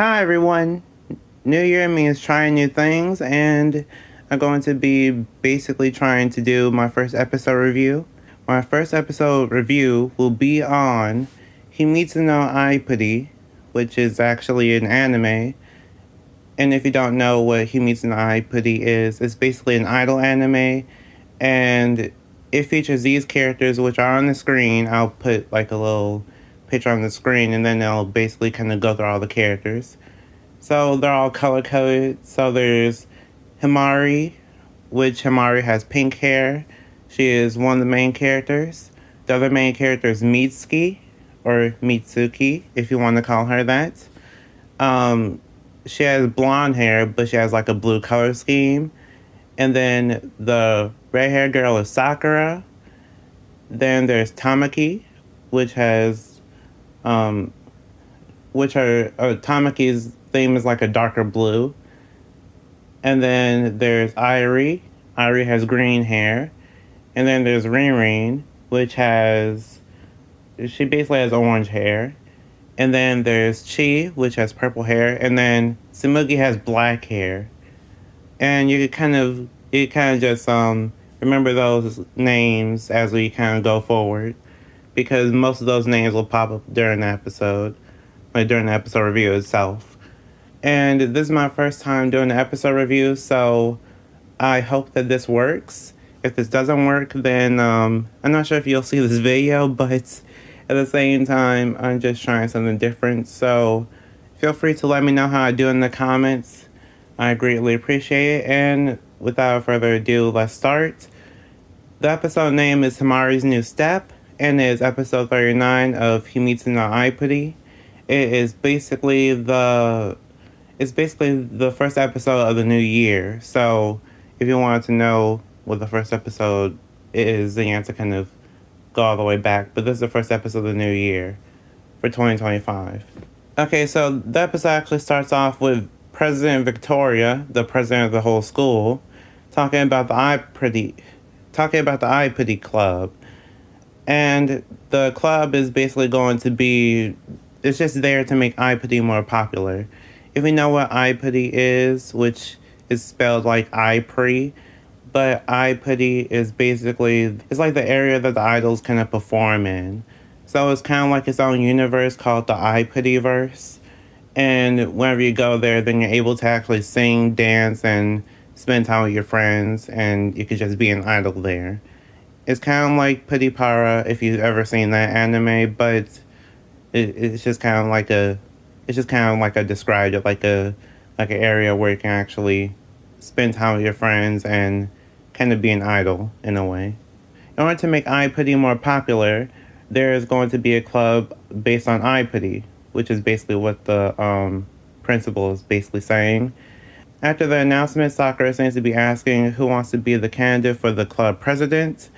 Hi everyone. New Year means trying new things, and I'm going to be basically trying to do my first episode review. My first episode review will be on Himitsu no Aipri, which is actually an anime. And if you don't know what Himitsu no Aipri is, it's basically an idol anime, and it features these characters which are on the screen. I'll put like a little picture on the screen, and then I'll basically kind of go through all the characters. So they're all color coded. So there's Himari, which Himari has pink hair. She is one of the main characters. The other main character is Mitsuki, or Mitsuki, if you want to call her that. Um, she has blonde hair, but she has like a blue color scheme. And then the red haired girl is Sakura. Then there's Tamaki, which has um, which are Tamaki's theme is like a darker blue. And then there's Aipri. Aipri has green hair. And then there's Rin, which she basically has orange hair. And then there's Chi, which has purple hair. And then Sumugi has black hair. And you kind of just remember those names as we kind of go forward, because most of those names will pop up during the episode, like during the episode review itself. And this is my first time doing an episode review, so I hope that this works. If this doesn't work, then I'm not sure if you'll see this video, but at the same time, I'm just trying something different. So feel free to let me know how I do in the comments. I greatly appreciate it. And without further ado, let's start. The episode name is Himari's New Step, and it is episode 39 of Himitsu no Aipri. It's basically the first episode of the new year. So if you wanted to know what the first episode is, then you have to kind of go all the way back. But this is the first episode of the new year for 2025. Okay, so the episode actually starts off with President Victoria, the president of the whole school, talking about the iPitty Club. And the club is basically going to be, it's just there to make iPitty more popular. If we know what iPitty is, which is spelled like Aipri, but iPitty is basically, it's like the area that the idols kind of perform in. So it's kind of like its own universe called the iPittyverse. And whenever you go there, then you're able to actually sing, dance, and spend time with your friends, and you could just be an idol there. It's kind of like Pity Para, if you've ever seen that anime, but it's just kind of like a described it like an area where you can actually spend time with your friends and kind of be an idol in a way. In order to make iPitty more popular, there is going to be a club based on iPitty, which is basically what the principal is basically saying. After the announcement, Sakura seems to be asking who wants to be the candidate for the club president.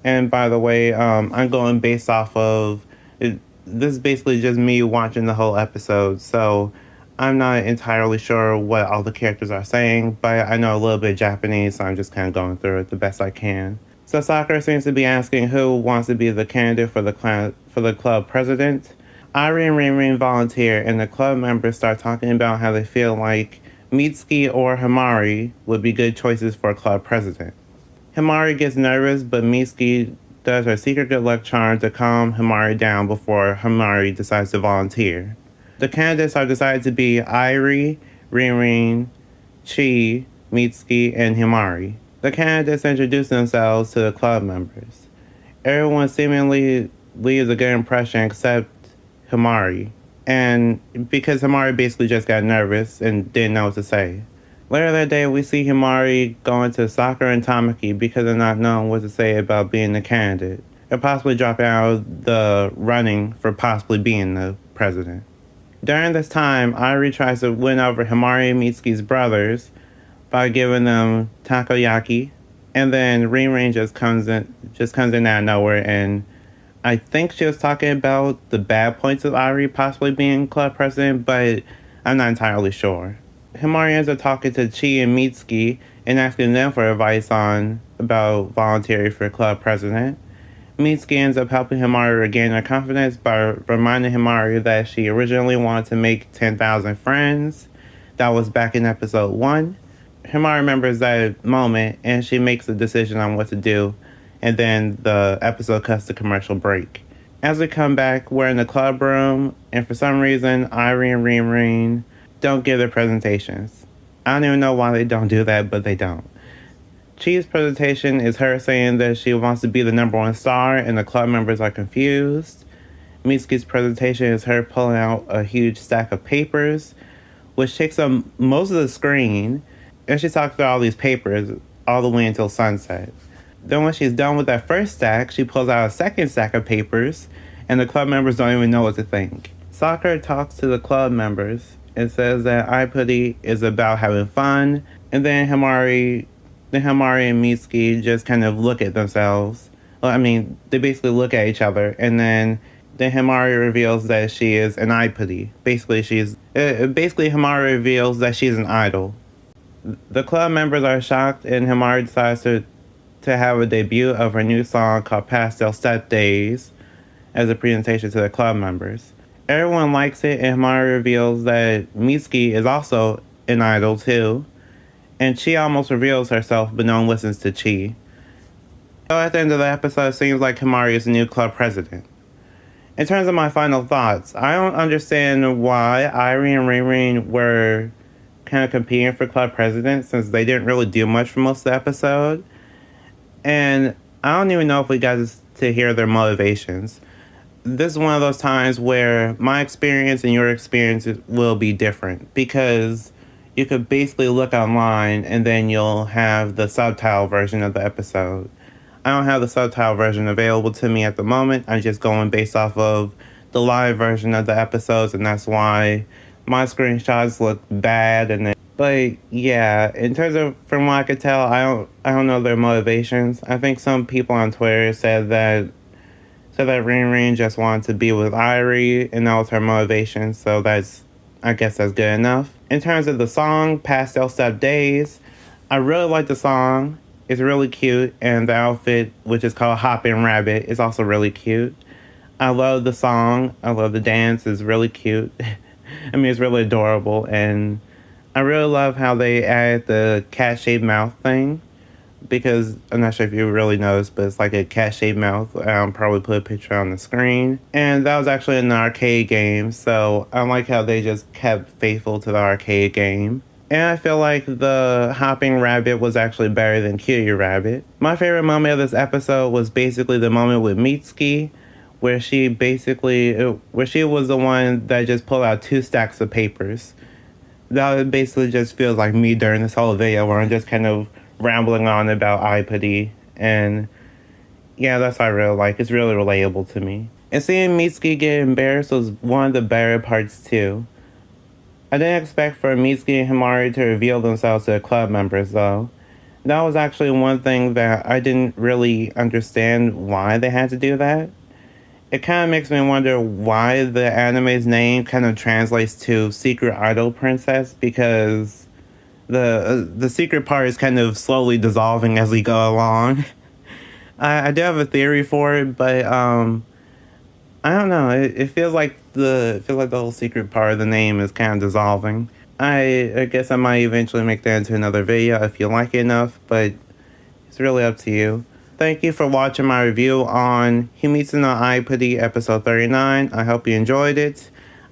And by the way, I'm going based off of it. This is basically just me watching the whole episode, so I'm not entirely sure what all the characters are saying, but I know a little bit of Japanese, so I'm just kind of going through it the best I can. So Sakura seems to be asking who wants to be the candidate for the club president. Ari and Rin volunteer, and the club members start talking about how they feel like Mitsuki or Himari would be good choices for club president. Himari gets nervous, but Mitsuki does her secret good luck charm to calm Himari down before Himari decides to volunteer. The candidates are decided to be Aipri, Rin, Chi, Mitsuki, and Himari. The candidates introduce themselves to the club members. Everyone seemingly leaves a good impression except Himari, and because Himari basically just got nervous and didn't know what to say. Later that day, we see Himari going to Sakura and Tamaki because they're not knowing what to say about being the candidate, and possibly dropping out of the running for possibly being the president. During this time, Airi tries to win over Himari and Mitsuki's brothers by giving them takoyaki, and then Rin just comes in out of nowhere, and I think she was talking about the bad points of Airi possibly being club president, but I'm not entirely sure. Himari ends up talking to Chi and Mitsuki and asking them for advice on about volunteering for club president. Mitsuki ends up helping Himari regain her confidence by reminding Himari that she originally wanted to make 10,000 friends. That was back in episode 1. Himari remembers that moment and she makes a decision on what to do, and then the episode cuts to commercial break. As we come back, we're in the club room, and for some reason, Aipri and Rin don't give their presentations. I don't even know why they don't do that, but they don't. Chi's presentation is her saying that she wants to be the number one star, and the club members are confused. Mitsuki's presentation is her pulling out a huge stack of papers, which takes up most of the screen, and she talks through all these papers all the way until sunset. Then when she's done with that first stack, she pulls out a second stack of papers, and the club members don't even know what to think. Sakura talks to the club members and says that Aipri is about having fun, and then Himari and Mitsuki just kind of look at themselves. Well, I mean, they basically look at each other, and then Himari reveals that she is an Aipri. Basically, Himari reveals that she's an idol. The club members are shocked, and Himari decides to have a debut of her new song called Pastel Step Days as a presentation to the club members. Everyone likes it, and Himari reveals that Mitsuki is also an idol too, and Chi almost reveals herself, but no one listens to Chi. So at the end of the episode, it seems like Himari is the new club president. In terms of my final thoughts, I don't understand why Aipri and Rin were kind of competing for club president, since they didn't really do much for most of the episode. And I don't even know if we got to hear their motivations. This is one of those times where my experience and your experience will be different, because you could basically look online and then you'll have the subtitle version of the episode. I don't have the subtitle version available to me at the moment. I'm just going based off of the live version of the episodes, and that's why my screenshots look bad. But yeah, in terms of, from what I could tell, I don't know their motivations. I think some people on Twitter said that Rin just wanted to be with Aipri, and that was her motivation. So I guess that's good enough. In terms of the song, Pastel Step Days, I really like the song. It's really cute, and the outfit, which is called Hoppin' Rabbit, is also really cute. I love the song. I love the dance. It's really cute. I mean, it's really adorable, and I really love how they added the cat-shaped mouth thing, because I'm not sure if you really noticed, but it's like a cat-shaped mouth. I'll probably put a picture on the screen. And that was actually an arcade game, so I like how they just kept faithful to the arcade game. And I feel like the Hopping Rabbit was actually better than Cutie Rabbit. My favorite moment of this episode was basically the moment with Mitsuki, where she was the one that just pulled out 2 stacks of papers. That basically just feels like me during this whole video, where I'm just kind of rambling on about Aipri, and yeah, that's what I really like. It's really relatable to me. And seeing Mitsuki get embarrassed was one of the better parts too. I didn't expect for Mitsuki and Himari to reveal themselves to the club members though. That was actually one thing that I didn't really understand why they had to do that. It kind of makes me wonder why the anime's name kind of translates to Secret Idol Princess, because the secret part is kind of slowly dissolving as we go along. I do have a theory for it, but I don't know. It feels like the whole secret part of the name is kind of dissolving. I guess I might eventually make that into another video if you like it enough, but it's really up to you. Thank you for watching my review on Himitsu no Aipri episode 39. I hope you enjoyed it.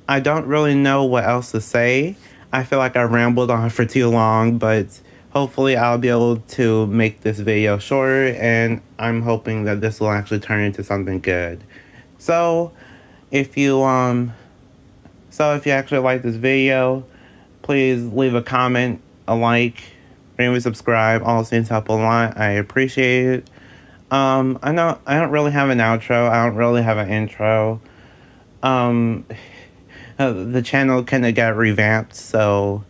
I don't really know what else to say. I feel like I rambled on for too long, but hopefully I'll be able to make this video shorter, and I'm hoping that this will actually turn into something good. So if you actually like this video, please leave a comment, a like, maybe subscribe. All those things help a lot. I appreciate it. I know I don't really have an outro. I don't really have an intro. The channel kind of got revamped, so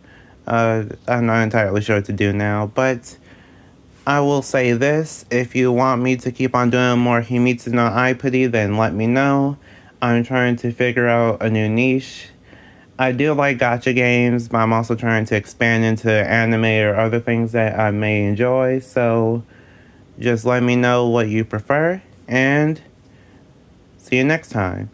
I'm not entirely sure what to do now. But I will say this: if you want me to keep on doing more Himitsu no Aipri, then let me know. I'm trying to figure out a new niche. I do like gacha games, but I'm also trying to expand into anime or other things that I may enjoy. So just let me know what you prefer, and see you next time.